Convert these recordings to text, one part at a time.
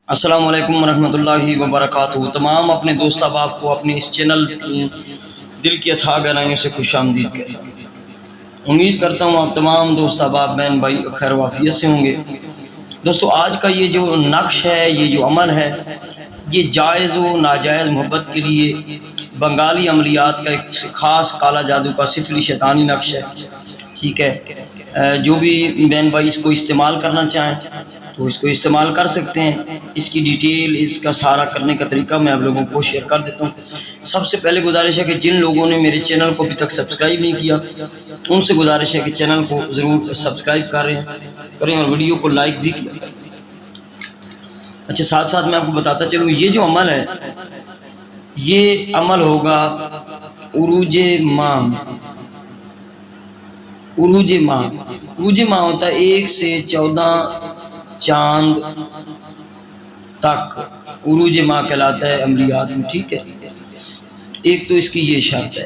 السلام علیکم ورحمۃ اللہ وبرکاتہ۔ تمام اپنے دوست احباب کو اپنے اس چینل دل کی اتھاہ گہرائیوں سے خوش آمدید کریں۔ امید کرتا ہوں آپ تمام دوست احباب بہن بھائی خیر و عافیت سے ہوں گے۔ دوستو، آج کا یہ جو نقش ہے، یہ جو عمل ہے، یہ جائز و ناجائز محبت کے لیے بنگالی عملیات کا ایک خاص کالا جادو کا سفلی شیطانی نقش ہے۔ ٹھیک ہے، جو بھی بہن بھائی اس کو استعمال کرنا چاہیں تو اس کو استعمال کر سکتے ہیں۔ اس کی ڈیٹیل، اس کا سارا کرنے کا طریقہ میں آپ لوگوں کو شیئر کر دیتا ہوں۔ سب سے پہلے گزارش ہے کہ جن لوگوں نے میرے چینل کو ابھی تک سبسکرائب نہیں کیا، ان سے گزارش ہے کہ چینل کو ضرور سبسکرائب کریں اور ویڈیو کو لائک بھی کیا۔ اچھا، ساتھ ساتھ میں آپ کو بتاتا چلوں، یہ جو عمل ہے، یہ عمل ہوگا عروج ماہ۔ عروج ماہ ہوتا ہے 1 سے 14 چاند تک عروج ماہ کہلاتا ہے عملیات میں۔ ٹھیک ہے، ایک تو اس کی یہ شرط ہے۔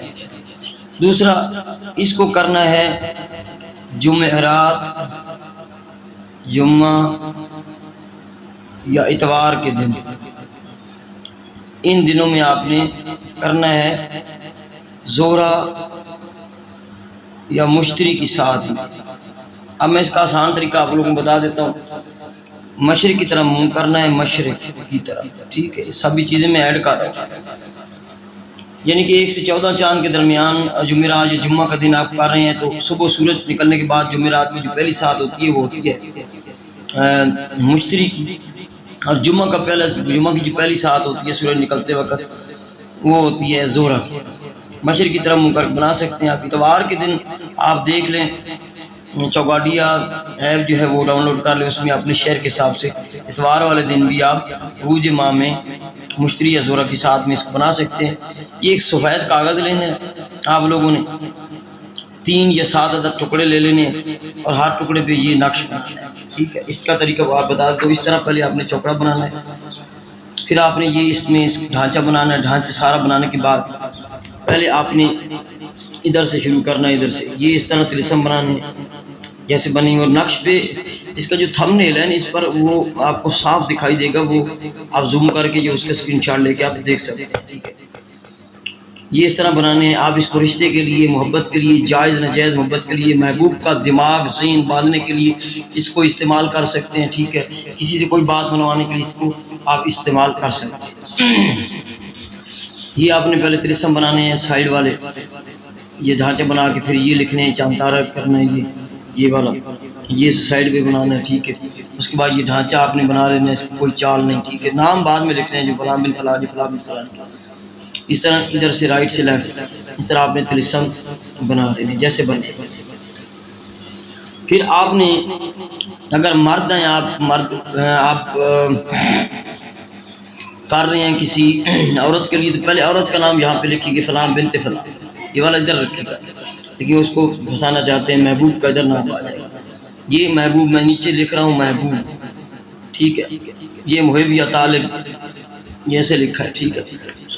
دوسرا، اس کو کرنا ہے جمعرات، جمعہ یا اتوار کے دن۔ ان دنوں میں آپ نے کرنا ہے زہرہ یا مشتری کی ساتھ۔ اب میں اس کا آسان طریقہ آپ لوگوں کو بتا دیتا ہوں۔ مشرق کی طرف منہ کرنا ہے، مشرق کی طرف۔ ٹھیک ہے، سبھی چیزیں میں ایڈ کر رہا ہوں، یعنی کہ 1 سے 14 چاند کے درمیان جمعرات یا جمعہ کا دن آپ کر رہے ہیں تو صبح سورج نکلنے کے بعد جمعرات کی جو پہلی ساتھ ہوتی ہے وہ ہوتی ہے مشتری کی، اور جمعہ کی جو پہلی ساتھ ہوتی ہے سورج نکلتے وقت وہ ہوتی ہے زہرہ کی۔ مشرق کی طرف منہ کر بنا سکتے ہیں آپ۔ اتوار کے دن آپ دیکھ لیں، چوگاڈیا ایپ جو ہے وہ ڈاؤن لوڈ کر لیں، اس میں اپنے شہر کے حساب سے اتوار والے دن بھی آپ عروج ماہ میں مشتری یا زہرہ کے ساتھ میں اس کو بنا سکتے ہیں۔ یہ ایک سفید کاغذ لینا ہے آپ لوگوں نے، 3 یا 7 عدد ٹکڑے لے لینے ہیں اور ہر ٹکڑے پہ یہ نقش بنانا ہے۔ ٹھیک ہے، اس کا طریقہ آپ بتا دو۔ اس طرح پہلے آپ نے چوکڑا بنانا ہے، پھر آپ نے یہ اس میں ڈھانچہ بنانا ہے۔ ڈھانچہ سارا بنانے کے بعد پہلے آپ نے ادھر سے شروع کرنا ہے، ادھر سے یہ اس طرح طلسم بنانے جیسے بنی، اور نقش پہ اس کا جو تھم نیل ہے اس پر وہ آپ کو صاف دکھائی دے گا، وہ آپ زوم کر کے جو اس کا اسکرین شاٹ لے کے آپ دیکھ سکتے ہیں۔ ٹھیک ہے، یہ اس طرح بنانے ہیں۔ آپ اس کو رشتے کے لیے، محبت کے لیے، جائز ناجائز محبت کے لیے، محبوب کا دماغ ذہن باندھنے کے لیے اس کو استعمال کر سکتے ہیں۔ ٹھیک ہے، کسی سے کوئی بات منوانے کے لیے اس کو آپ استعمال کر سکتے ہیں۔ یہ آپ نے پہلے طلسم بنانے ہیں سائیڈ والے، یہ ڈھانچہ بنا کے پھر یہ لکھنے ہیں، چاند تارا کرنا ہے، یہ والا یہ سائیڈ پہ بنانا ہے۔ ٹھیک ہے، اس کے بعد یہ ڈھانچہ آپ نے بنا لینا ہے، اس کی کوئی چال نہیں۔ ٹھیک ہے، نام بعد میں لکھنے ہیں، جو فلاں بن فلاں، جو فلاں بن فلاں۔ اس طرح ادھر سے رائٹ سے لیفٹ، اس طرح آپ نے طلسم بنا لینے جیسے بنے۔ پھر آپ نے، اگر مرد ہیں آپ کر رہے ہیں کسی عورت کے لیے، تو پہلے عورت کا نام یہاں پہ لکھیں گے، فلاں بنت فلاں، یہ والا ادھر رکھے گا، لیکن اس کو پھنسانا چاہتے ہیں، محبوب کا ادھر نام آ جائے گا۔ یہ محبوب، میں نیچے لکھ رہا ہوں محبوب۔ ٹھیک ہے، یہ محب یا طالب جیسے لکھا ہے۔ ٹھیک ہے،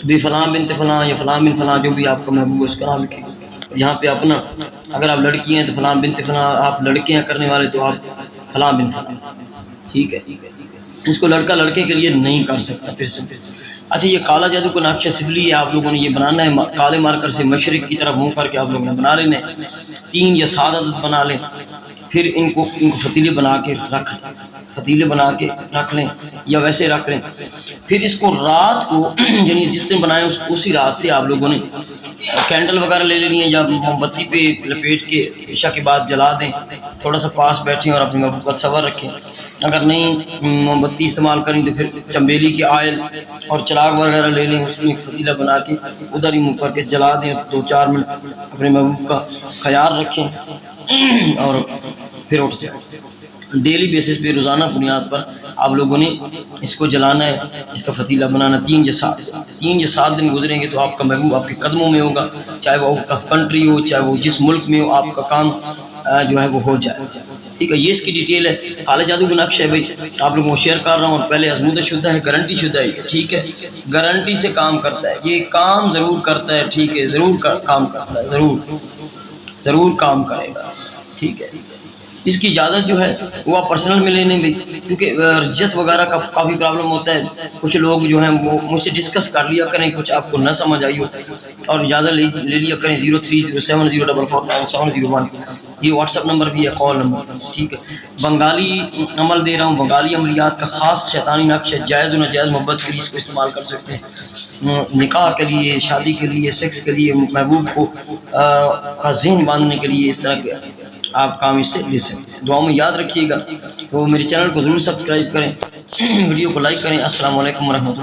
بھی فلاں بنت فلاں یا فلاں بن فلاں، جو بھی آپ کا محبوب ہے اس کا نام لکھیں گے۔ یہاں پہ اپنا، اگر آپ لڑکی ہیں تو فلاں بنت فلاں، آپ لڑکے ہیں کرنے والے تو آپ فلاں بن فلاں۔ ٹھیک ہے، اس کو لڑکا لڑکے کے لیے نہیں کر سکتا پھر سے۔ اچھا، یہ کالا جادو کا نقشہ سفلی ہے، آپ لوگوں نے یہ بنانا ہے کالے مارکر سے مشرق کی طرف منہ کر کے آپ لوگوں نے بنا لینا ہے۔ 3 یا 7 عدد بنا لیں، پھر ان کو فتیلے بنا کے رکھ لیں یا ویسے رکھ لیں۔ پھر اس کو رات کو یعنی جس دن بنائیں اسی رات سے آپ لوگوں نے کینڈل وغیرہ لے لینی ہے یا موم بتی پہ لپیٹ کے عشاء کے بعد جلا دیں۔ تھوڑا سا پاس بیٹھیں اور اپنے محبوب کا تصور رکھیں۔ اگر نہیں موم بتی استعمال کریں تو پھر چنبیلی کی آئل اور چراغ وغیرہ لے لیں، اس میں فتیلہ بنا کے ادھر ہی منہ کر کے جلا دیں۔ 2-4 منٹ اپنے محبوب کا خیال رکھیں اور پھر اٹھ جائیں۔ ڈیلی بیسس پہ، روزانہ بنیاد پر آپ لوگوں نے اس کو جلانا ہے، اس کا فتیلہ بنانا۔ 3 یا 7 دن گزریں گے تو آپ کا محبوب آپ کے قدموں میں ہوگا، چاہے وہ آؤٹ آف کنٹری ہو، چاہے وہ جس ملک میں ہو، آپ کا کام جو ہے وہ ہو جائے۔ ٹھیک ہے، یہ اس کی ڈیٹیل ہے۔ کالے جادو کا نقش ہے بھائی، آپ لوگوں کو شیئر کر رہا ہوں، اور پہلے ازمودہ شدہ ہے، گارنٹی شدہ ہے۔ ٹھیک ہے، گارنٹی سے کام کرتا ہے، یہ کام ضرور کرتا ہے۔ ٹھیک ہے، ضرور کام کرتا ہے، ضرور کام کرے گا۔ ٹھیک ہے، اس کی اجازت جو ہے وہ آپ پرسنل میں لے لیں گے، کیونکہ رجت وغیرہ کا کافی پرابلم ہوتا ہے. کچھ لوگ جو ہیں وہ مجھ سے ڈسکس کر لیا کریں، کچھ آپ کو نہ سمجھ آئی ہو اور اجازت لے لیا کریں. 0307044701 یہ واٹس ایپ نمبر بھی ہے، کال نمبر. ٹھیک ہے. بنگالی عمل دے رہا ہوں، بنگالی عملیات کا خاص شیطانی نقش ہے، جائز و ناجائز محبت کے لیے اس کو استعمال کر سکتے ہیں، نکاح کے لیے، شادی کے لیے، سیکس کے لیے، محبوب کو کا ذہن باندھنے کے لیے، اس طرح کے آپ کام اس سے لے سکتے ہیں. دعاؤں میں یاد رکھیے گا. تو میرے چینل کو ضرور سبسکرائب کریں، ویڈیو کو لائک کریں. السلام علیکم ورحمۃ اللہ.